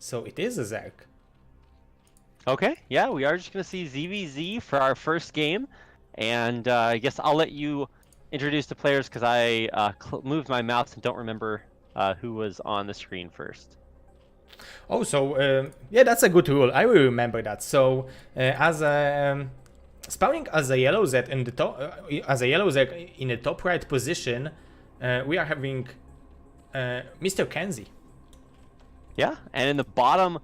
So it is a Zerg. Okay, yeah, we are just going to see ZVZ for our first game. And I guess I'll let you introduce the players because I moved my mouse and don't remember who was on the screen first. Oh, so yeah, that's a good rule. I will remember that. So as a spawning as a yellow Z in the top, as a yellow Z in the top right position, we are having Mr. KenZy. Yeah, and in the bottom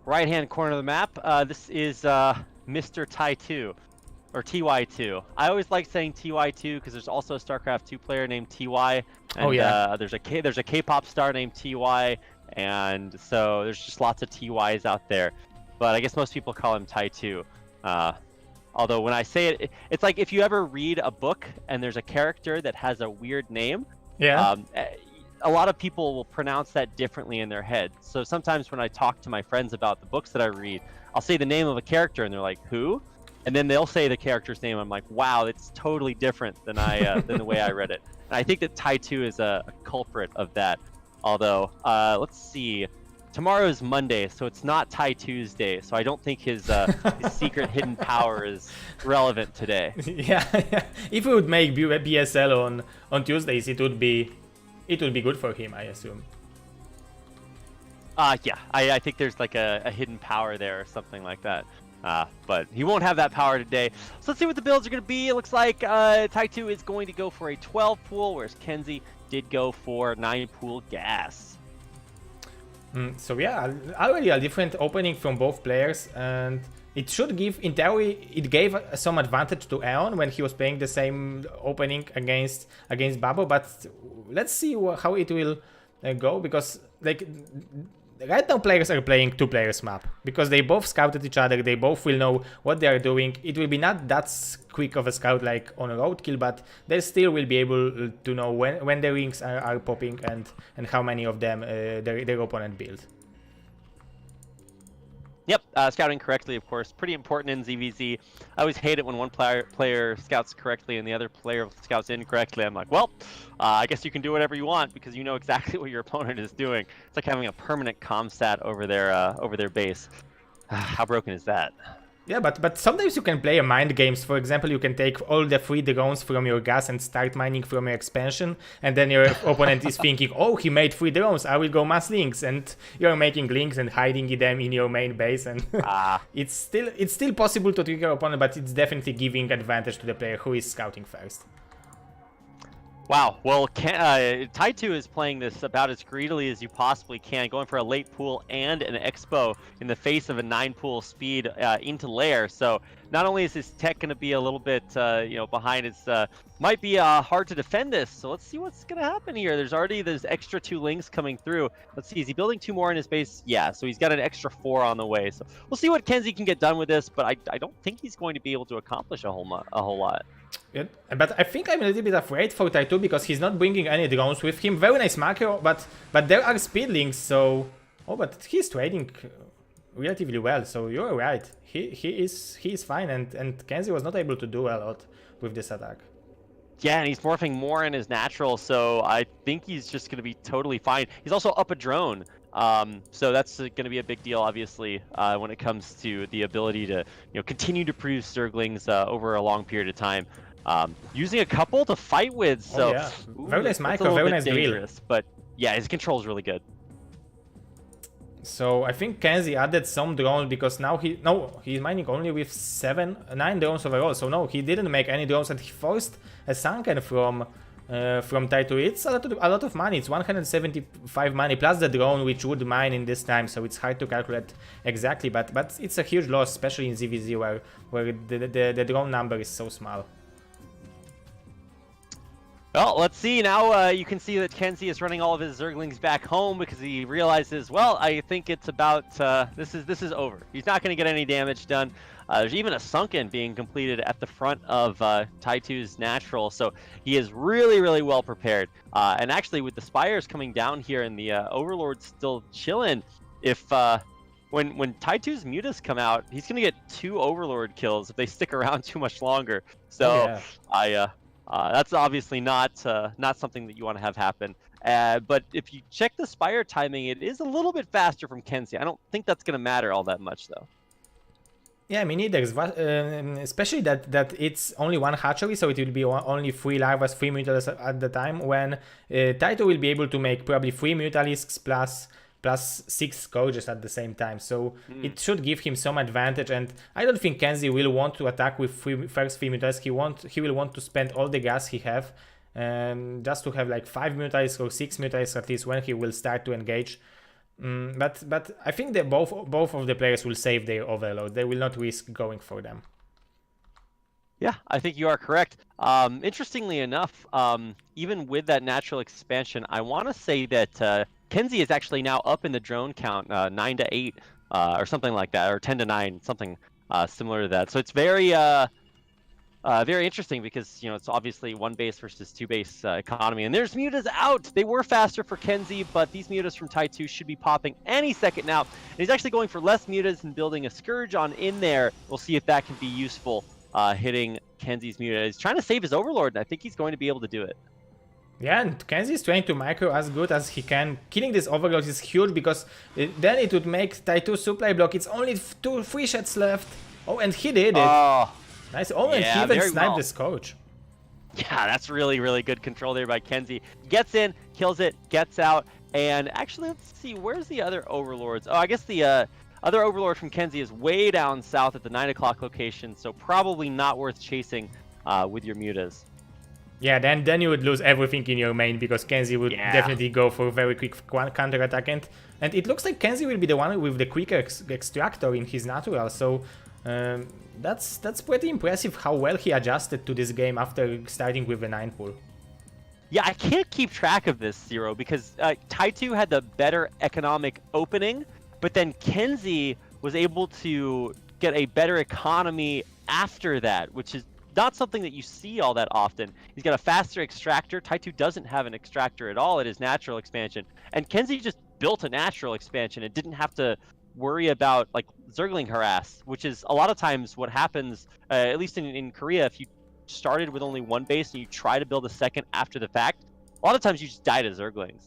right-hand corner of the map, this is Mr. Ty2 or TY2. I always like saying TY2 because there's also a StarCraft 2 player named TY, and Oh yeah. there's a K-pop star named TY, and so there's just lots of TYs out there. But I guess most people call him Ty2. Although when I say it, it's like if you ever read a book and there's a character that has a weird name, Yeah. a lot of people will pronounce that differently in their head. So sometimes when I talk to my friends about the books that I read, I'll say the name of a character and they're like, who? And then they'll say the character's name. I'm like, wow, it's totally different than than the way I read it. And I think that Ty2 is a culprit of that. Although, let's see. Tomorrow is Monday, so it's not Ty Tuesday. So I don't think his secret hidden power is relevant today. Yeah, yeah. If we would make BSL on Tuesdays, it would be good for him, I assume. Yeah, I think there's like a hidden power there or something like that. But he won't have that power today. So let's see what the builds are going to be. It looks like Ty2 is going to go for a 12 pool, whereas KenZy did go for 9 pool gas. So yeah, already a different opening from both players, and it should give, in theory, it gave some advantage to Aeon when he was playing the same opening against Babo, but let's see how it will go, because like right now players are playing two players map because they both scouted each other, they both will know what they are doing. It will be not that quick of a scout like on a roadkill, but they still will be able to know when the rings are popping and how many of them their opponent build. Yep, scouting correctly, of course, pretty important in ZVZ. I always hate it when one player scouts correctly and the other player scouts incorrectly. I'm like, well, I guess you can do whatever you want because you know exactly what your opponent is doing. It's like having a permanent comstat over their base. How broken is that? Yeah, but sometimes you can play a mind games. For example, you can take all the free drones from your gas and start mining from your expansion, and then your opponent is thinking, oh, he made free drones, I will go mass links, and you're making links and hiding them in your main base, and it's still possible to trigger your opponent, but it's definitely giving advantage to the player who is scouting first. Wow, well, Ty2 is playing this about as greedily as you possibly can, going for a late pool and an expo in the face of a 9 pool speed into lair. So not only is his tech going to be a little bit, behind, it's might be hard to defend this. So let's see what's going to happen here. There's already those extra 2 links coming through. Let's see, is he building 2 more in his base? Yeah, so he's got an extra 4 on the way. So we'll see what KenZy can get done with this, but I don't think he's going to be able to accomplish a whole lot. Yeah, but I think I'm a little bit afraid for Ty2 because he's not bringing any drones with him. Very nice macro, but there are speed links, so... Oh, but he's trading relatively well, so you're right. He is fine, and KenZy was not able to do a lot with this attack. Yeah, and he's morphing more in his natural, so I think he's just going to be totally fine. He's also up a drone, so that's going to be a big deal, obviously, when it comes to the ability to continue to produce Zerglings over a long period of time. Using a couple to fight with, so yeah. Very nice micro, very nice drill. But yeah, his control is really good. So I think KenZy added some drones because now he's mining only with 9 drones overall. So no, he didn't make any drones, and he forced a sunken from Ty2. It's a lot of money. It's 175 money plus the drone, which would mine in this time. So it's hard to calculate exactly, but it's a huge loss, especially in ZVZ where the drone number is so small. Well, let's see. Now you can see that KenZy is running all of his Zerglings back home because he realizes, well, I think it's about, this is over. He's not going to get any damage done. There's even a sunken being completed at the front of Ty2's natural, so he is really, really well prepared. And actually, with the Spires coming down here and the Overlord still chilling, if when Ty2's Mutas come out, he's going to get 2 Overlord kills if they stick around too much longer. So that's obviously not something that you want to have happen. But if you check the Spire timing, it is a little bit faster from KenZy. I don't think that's going to matter all that much, though. Yeah, me neither. Especially that it's only one hatchery, so it will be only 3 larvas, 3 mutalisks at the time, when Ty2 will be able to make probably 3 mutalisks plus 6 scourges at the same time. So it should give him some advantage, and I don't think KenZy will want to attack with first 3 mutalisks. He will want to spend all the gas he have, just to have like 5 mutalisks or 6 mutalisks at least when he will start to engage. But I think that both of the players will save their overload. They will not risk going for them. Yeah, I think you are correct. Interestingly enough, even with that natural expansion, I want to say that KenZy is actually now up in the drone count, 9 to 8, or something like that, or 10 to 9, something similar to that. So it's very interesting because, you know, it's obviously 1 base versus 2 base economy. And there's mutas out. They were faster for KenZy, but these mutas from Ty2 should be popping any second now. And he's actually going for less mutas and building a Scourge on in there. We'll see if that can be useful hitting KenZy's muta. He's trying to save his Overlord, and I think he's going to be able to do it. Yeah, and KenZy is trying to micro as good as he can. Killing this Overlord is huge because then it would make Ty2 supply block. It's only 2 free shots left. Oh, and he did it. Nice. Oh, and he even sniped the Scourge. Yeah, that's really, really good control there by KenZy. Gets in, kills it, gets out, and actually, let's see, where's the other Overlords? Oh, I guess the other Overlord from KenZy is way down south at the 9 o'clock location, so probably not worth chasing with your mutas. Yeah, then you would lose everything in your main because KenZy would definitely go for a very quick counter attack, and it looks like KenZy will be the one with the quicker extractor in his natural, so that's pretty impressive how well he adjusted to this game after starting with the 9 pool. Yeah, I can't keep track of this, Zero, because Ty2 had the better economic opening, but then KenZy was able to get a better economy after that, which is not something that you see all that often. He's got a faster extractor. Ty2 doesn't have an extractor at all at his natural expansion, and KenZy just built a natural expansion and didn't have to worry about like Zergling harass, which is a lot of times what happens, at least in Korea. If you started with only 1 base and you try to build a second after the fact, a lot of times you just die to Zerglings.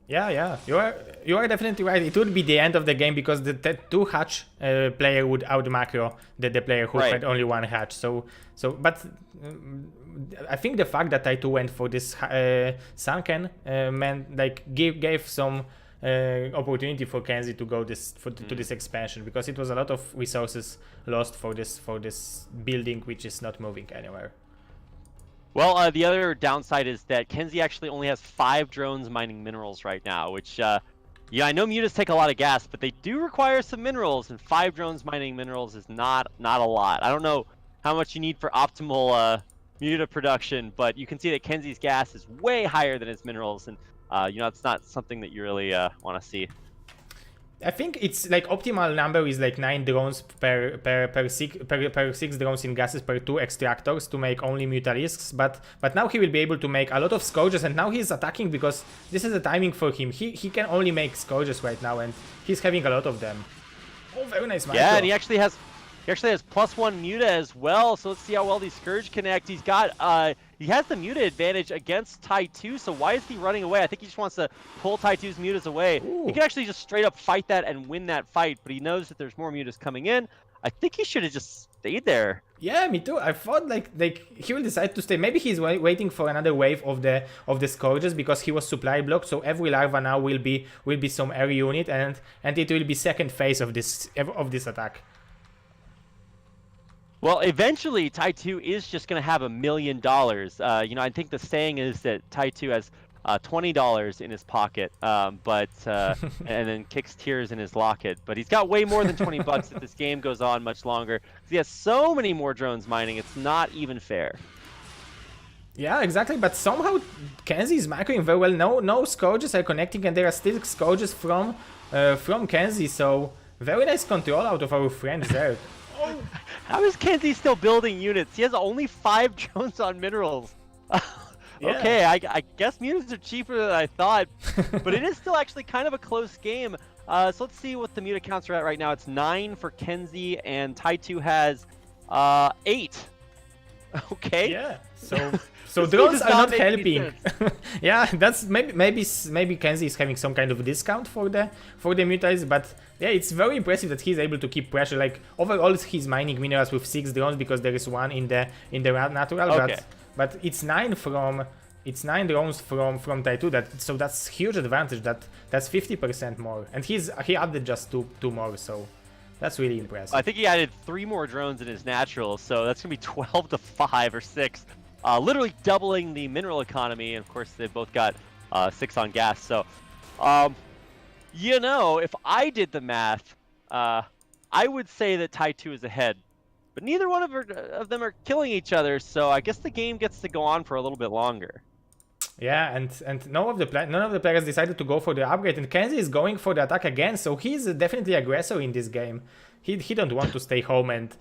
Yeah, you are definitely right. It would be the end of the game because the 2 hatch player would out macro the player who had only 1 hatch. But I think the fact that Ty2 went for this Sunken meant like gave some opportunity for KenZy to go to this expansion, because it was a lot of resources lost for this building which is not moving anywhere. Well, the other downside is that KenZy actually only has 5 drones mining minerals right now, which, yeah, I know mutas take a lot of gas, but they do require some minerals, and 5 drones mining minerals is not a lot. I don't know how much you need for optimal muta production, but you can see that KenZy's gas is way higher than his minerals, and you know, it's not something that you really want to see. I think it's like optimal number is like 9 drones per 6 drones in gases per 2 extractors to make only mutalisks, but now he will be able to make a lot of scourges, and now he's attacking because this is the timing for him. He can only make scourges right now, and he's having a lot of them. Oh, very nice micro. Yeah, and he actually has +1 muta as well, so let's see how well these Scourge connect. He's got he has the muta advantage against Ty2, so why is he running away? I think he just wants to pull Ty2's mutas away. Ooh. He can actually just straight up fight that and win that fight, but he knows that there's more mutas coming in. I think he should have just stayed there. Yeah, me too. I thought like he will decide to stay. Maybe he's waiting for another wave of the Scourges because he was supply blocked. So every larva now will be some air unit, and it will be second phase of this attack. Well, eventually, Ty2 is just going to have $1 million. You know, I think the saying is that Ty2 has $20 in his pocket, and then kicks tears in his locket. But he's got way more than 20 bucks if this game goes on much longer. He has so many more drones mining, it's not even fair. Yeah, exactly. But somehow KenZy is macroing very well. No Scourges are connecting, and there are still Scourges from KenZy. So very nice control out of our friend there. How is KenZy still building units? He has only 5 drones on minerals. Okay, I guess mutas are cheaper than I thought, but it is still actually kind of a close game. So let's see what the muta counts are at right now. It's 9 for KenZy, and Ty2 has 8. Okay. Yeah. So This drones does are not not make any helping. Yeah, that's maybe KenZy is having some kind of discount for the Mutiles, but yeah, it's very impressive that he's able to keep pressure. Like overall, he's mining minerals with 6 drones because there is one in the natural, Okay. but it's 9 from. It's 9 drones from Ty2, so that's huge advantage. That's 50% more, and he added just two more, so that's really impressive. I think he added 3 more drones in his natural, so that's gonna be 12 to 5 or 6, literally doubling the mineral economy. And of course, they both got 6 on gas. So, you know, if I did the math, I would say that Ty2 is ahead. But neither one of them are killing each other, so I guess the game gets to go on for a little bit longer. Yeah, and none of the players decided to go for the upgrade, and KenZy is going for the attack again, so he's definitely aggressor in this game. He don't want to stay home and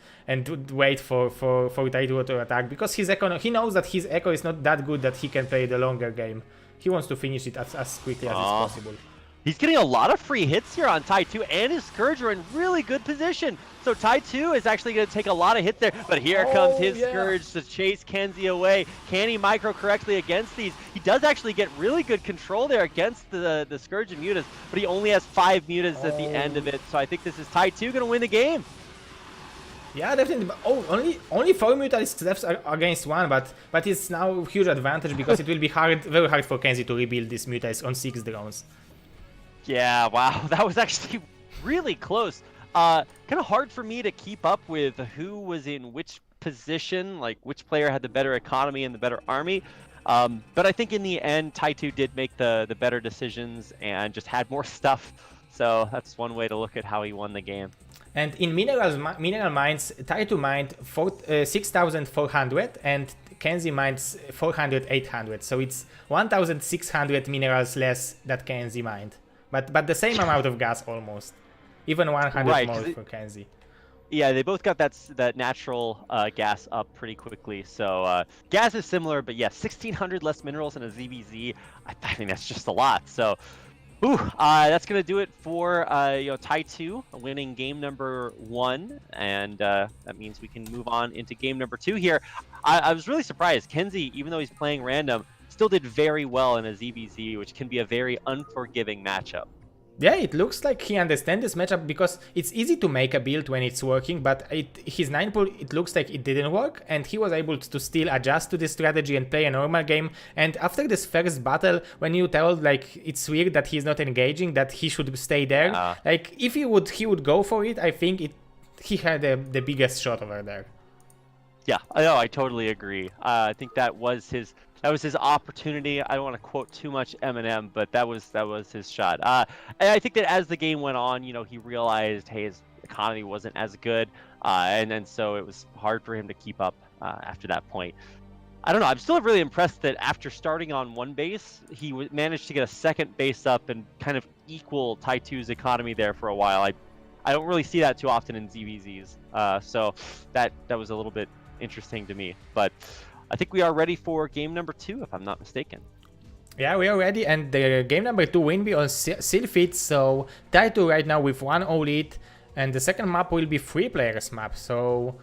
wait for Ty2 to attack, because his echo, he knows that his echo is not that good that he can play the longer game. He wants to finish it as quickly as it's possible. He's getting a lot of free hits here on Ty2, and his Scourge are in really good position. So Ty2 is actually going to take a lot of hits there, but here comes his Scourge to chase KenZy away. Can he micro correctly against these? He does actually get really good control there against the Scourge and Mutas, but he only has 5 Mutas at the end of it. So I think this is Ty2 going to win the game. Yeah, definitely. But only 4 Mutalisk left against 1, but it's now a huge advantage because it will be very hard for KenZy to rebuild this Mutalisk on 6 drones. Yeah, wow, that was actually really close. Kind of hard for me to keep up with who was in which position, like which player had the better economy and the better army. But I think in the end, Ty2 did make the better decisions and just had more stuff. So that's one way to look at how he won the game. And in mineral mines, Ty2 mined 6,400 and KenZy mines 400, 800. So it's 1,600 minerals less that KenZy mined. But the same amount of gas almost. Even 100 more for KenZy. Yeah, they both got that natural gas up pretty quickly. So gas is similar, but yeah, 1,600 less minerals in a ZBZ. I think that's just a lot. So, that's gonna do it for Ty2 winning game number 1, and that means we can move on into game number 2 here. I was really surprised. KenZy, even though he's playing random, still did very well in a ZBZ, which can be a very unforgiving matchup. Yeah, it looks like he understands this matchup because it's easy to make a build when it's working, but his 9 pool, it looks like it didn't work, and he was able to still adjust to this strategy and play a normal game. And after this first battle, when you tell like it's weird that he's not engaging, that he should stay there, like if he would go for it, I think he had the biggest shot over there. Yeah, I totally agree. I think that was his opportunity. I don't want to quote too much Eminem, but that was his shot. And I think that as the game went on, he realized, hey, his economy wasn't as good, and so it was hard for him to keep up after that point. I don't know. I'm still really impressed that after starting on 1 base, he managed to get a 2nd base up and kind of equal Ty2's economy there for a while. I don't really see that too often in ZVZs, so that was a little bit interesting to me, but I think we are ready for game number 2, if I'm not mistaken. Yeah, we are ready, and the game number 2 will be on Sylphid, so Ty2 right now with 1-0 lead, and the second map will be 3 players map, so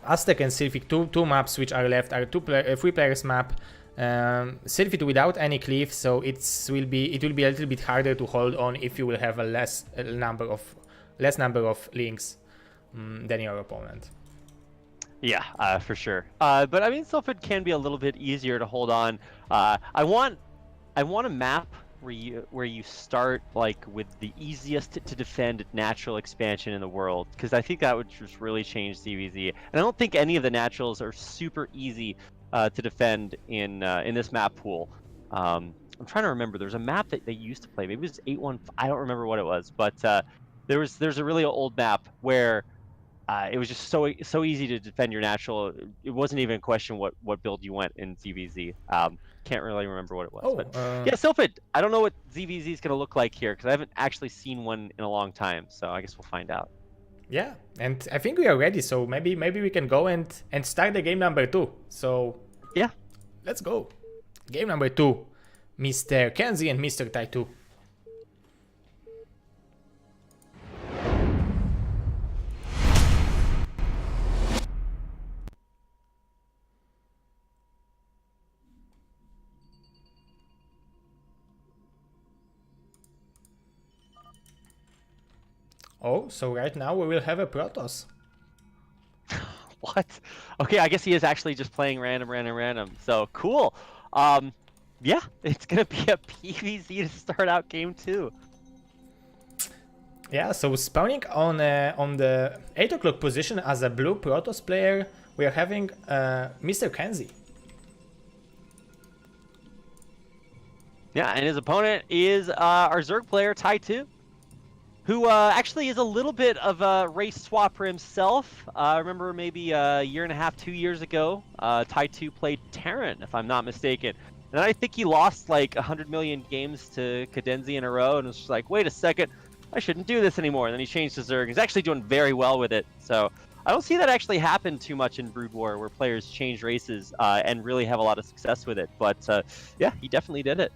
Aztec and Sylphid, two maps which are left are 3 players map. Sylphid without any cliff, so it will be a little bit harder to hold on if you will have a less number of links than your opponent. Yeah, for sure. But I mean, Sylphid can be a little bit easier to hold on. I want a map where you start like with the easiest to defend natural expansion in the world, because I think that would just really change ZVZ. And I don't think any of the naturals are super easy to defend in this map pool. I'm trying to remember. There's a map that they used to play. Maybe it was 8-1. I don't remember what it was, but there's a really old map where it was just so easy to defend your natural. It wasn't even a question what build you went in ZVZ. Can't really remember what it was. But yeah, Sylphid. I don't know what ZVZ is going to look like here because I haven't actually seen one in a long time. So I guess we'll find out. Yeah, and I think we are ready. So maybe we can go and start the game number 2. So yeah, let's go. Game number 2, Mr. KenZy and Mr. Ty2. Oh, so right now we will have a Protoss. What? Okay, I guess he is actually just playing random. So cool. Yeah, it's gonna be a PvZ to start out game 2. Yeah, so spawning on the 8 o'clock position as a blue Protoss player, we are having Mr. KenZy. Yeah, and his opponent is our Zerg player, Ty2, who actually is a little bit of a race swapper himself. I remember maybe a year and a half, 2 years ago, Ty2 played Terran, if I'm not mistaken. And I think he lost like 100 million games to KenZy in a row, and was just like, wait a second, I shouldn't do this anymore. And then he changed to Zerg. He's actually doing very well with it. So I don't see that actually happen too much in Brood War, where players change races and really have a lot of success with it. But yeah, he definitely did it.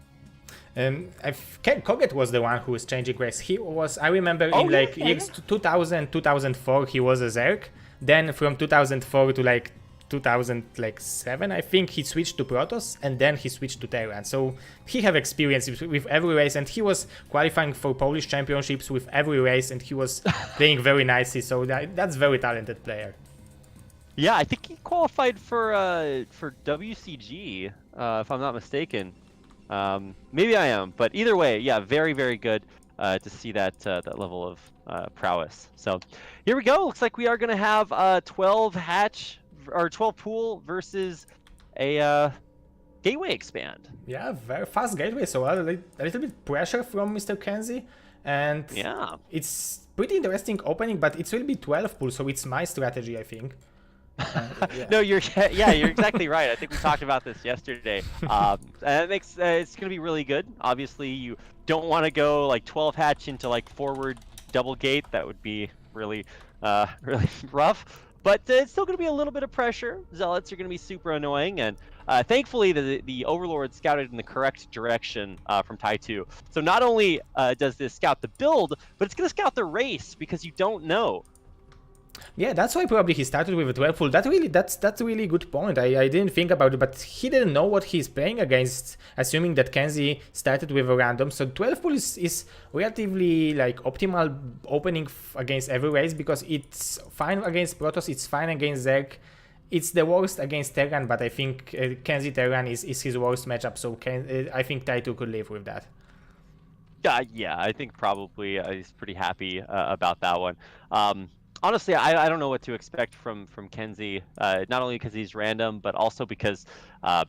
Koget was the one who was changing race. He was, I remember, in like years 2000, 2004, he was a Zerg. Then from 2004 to like 2007, I think, he switched to Protoss, and then he switched to Terran. So he have experience with every race, and he was qualifying for Polish championships with every race, and he was playing very nicely. So that's very talented player. Yeah, I think he qualified for WCG, if I'm not mistaken. Maybe I am, but either way, yeah, very, very good to see that that level of prowess. So here we go. Looks like we are going to have 12 hatch or 12 pool versus a gateway expand. Yeah, very fast gateway. So a little bit pressure from Mr. KenZy, and yeah, it's pretty interesting opening, but it will be 12 pool, so it's my strategy, I think. Yeah. No, you're exactly right. I think we talked about this yesterday. And it makes it's going to be really good. Obviously, you don't want to go like 12 hatch into like forward double gate. That would be really really rough. But it's still going to be a little bit of pressure. Zealots are going to be super annoying, and thankfully the Overlord scouted in the correct direction from Ty2. So not only does this scout the build, but it's going to scout the race, because you don't know. Yeah, that's why probably he started with a 12 full. That's a really good point. I didn't think about it, but he didn't know what he's playing against, assuming that KenZy started with a random. So 12 full is relatively like optimal opening against every race, because it's fine against Protoss, it's fine against Zerg. It's the worst against Terran, but I think KenZy Terran is his worst matchup, so I think Ty2 could live with that. Yeah, I think probably he's pretty happy about that one. Honestly, I don't know what to expect from KenZy, not only because he's random, but also because I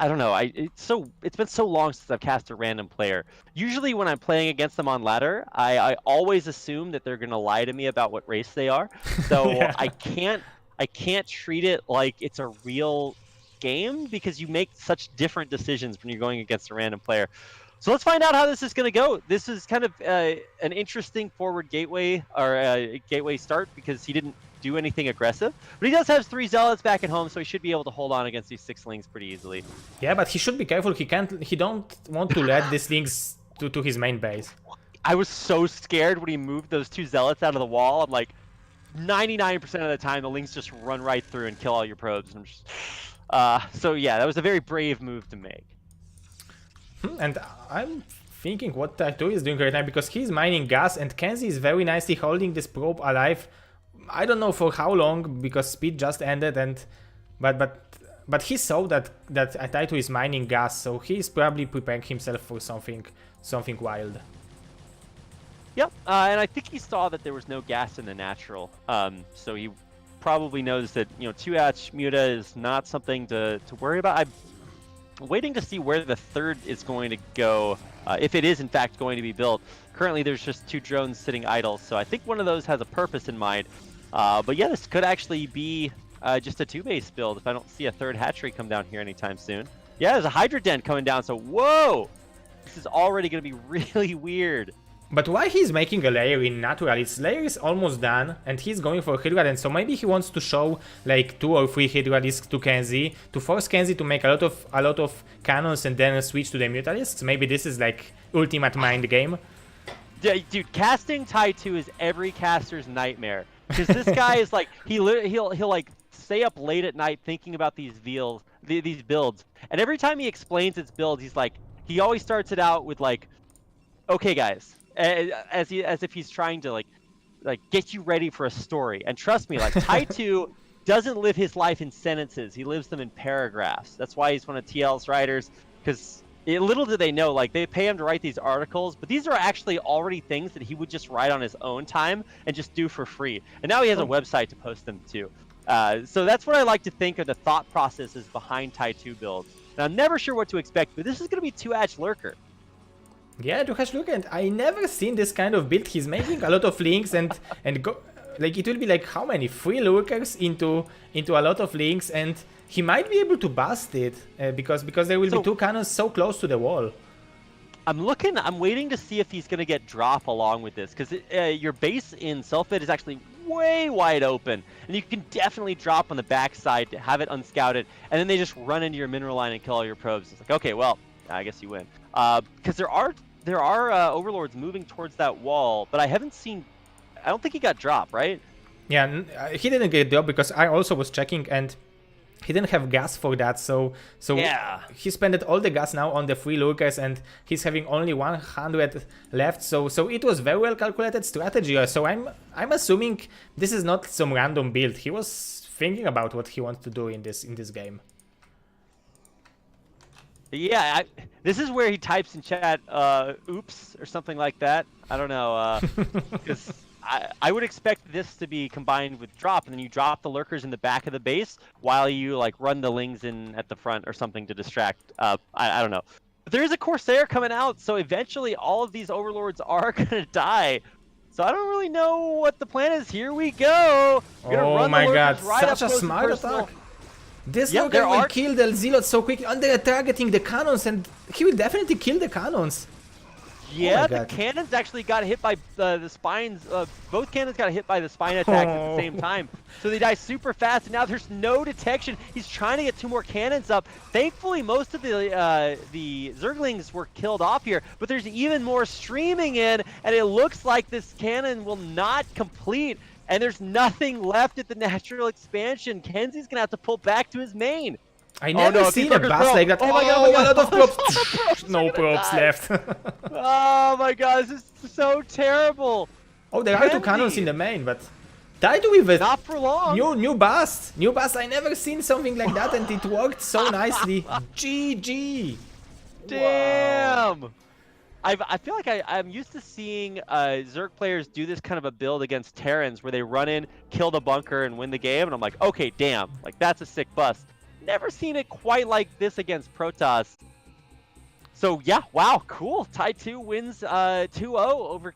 don't know. It's been so long since I've cast a random player. Usually when I'm playing against them on ladder, I always assume that they're gonna lie to me about what race they are. So yeah. I can't treat it like it's a real game, because you make such different decisions when you're going against a random player. So let's find out how this is going to go. This is kind of an interesting forward gateway, or gateway start, because he didn't do anything aggressive. But he does have 3 Zealots back at home, so he should be able to hold on against these 6 Lings pretty easily. Yeah, but he should be careful. He don't want to let these Lings to his main base. I was so scared when he moved those 2 Zealots out of the wall. I'm like, 99% of the time, the Lings just run right through and kill all your probes. And I'm just, so yeah, that was a very brave move to make. And I'm thinking what Ty2 is doing right now, because he's mining gas, and KenZy is very nicely holding this probe alive. I don't know for how long, because speed just ended, and but he saw that Ty2 is mining gas, so he's probably preparing himself for something wild. Yep, and I think he saw that there was no gas in the natural, so he probably knows that 2-hatch Muta is not something to worry about. I'm waiting to see where the third is going to go, if it is in fact going to be built. Currently there's just 2 drones sitting idle, so I think one of those has a purpose in mind. But yeah, this could actually be just a 2-base build if I don't see a 3rd hatchery come down here anytime soon. Yeah, there's a Hydra Den coming down, so whoa! This is already going to be really weird. But why he's making a layer in natural? Its layer is almost done, and he's going for Hydra Den, so maybe he wants to show like 2 or 3 Hydra discs to KenZy, to force KenZy to make a lot of cannons and then switch to the Mutalisks. Maybe this is like ultimate mind game. Yeah, dude, casting Ty2 is every caster's nightmare, because this guy is like, he'll like stay up late at night thinking about these builds, and every time he explains its build, he always starts it out with like, okay guys, as if he's trying to like like get you ready for a story. And trust me, like Ty2 doesn't live his life in sentences. He lives them in paragraphs. That's why he's one of TL's writers, because little do they know, like they pay him to write these articles, but these are actually already things that he would just write on his own time and just do for free. And now he has a website to post them to. So that's what I like to think of the thought processes behind Ty2 builds. And I'm never sure what to expect, but this is going to be 2-Hatch Lurker. Yeah, 2-Hatch Lurker, and I never seen this kind of build. He's making a lot of links and go, like it will be like how many 3 lurkers into a lot of links, and he might be able to bust it because there will be 2 cannons so close to the wall. I'm waiting to see if he's going to get drop along with this, because your base in Selfbid is actually way wide open, and you can definitely drop on the backside to have it unscouted, and then they just run into your mineral line and kill all your probes. It's like, okay, well, I guess you win. Because there are overlords moving towards that wall, but I don't think he got dropped, right? Yeah, he didn't get dropped because I also was checking, and he didn't have gas for that, so yeah. He spent all the gas now on the 3 lurkers, and he's having only 100 left. So it was very well calculated strategy. So I'm assuming this is not some random build. He was thinking about what he wants to do in this game. Yeah, this is where he types in chat, "oops" or something like that. I don't know, because. I would expect this to be combined with drop, and then you drop the lurkers in the back of the base while you like run the lings in at the front or something to distract. I don't know. But there is a Corsair coming out, so eventually all of these overlords are gonna die. So I don't really know what the plan is. Here we go. Oh my god, such a smart attack. This lurker will kill the zealots so quickly, and they're targeting the cannons, and he will definitely kill the cannons. Yeah, the cannons actually got hit by the spines. Both cannons got hit by the spine attacks at the same time. So they die super fast, and now there's no detection. He's trying to get 2 more cannons up. Thankfully, most of the Zerglings were killed off here, but there's even more streaming in, and it looks like this cannon will not complete, and there's nothing left at the natural expansion. KenZy's going to have to pull back to his main. I never seen a bus like that. Oh my god, a lot of props. No props left. Oh my god, this is so terrible. Oh, there are 2 cannons in the main, but Ty2 with it. Not for long. New bust. I never seen something like that, and it worked so nicely. GG. Damn. Wow. I feel like I'm used to seeing Zerg players do this kind of a build against Terrans where they run in, kill the bunker, and win the game, and I'm like, okay, damn, like that's a sick bust. Never seen it quite like this against Protoss. So yeah, wow, cool. Ty2 wins 2-0 over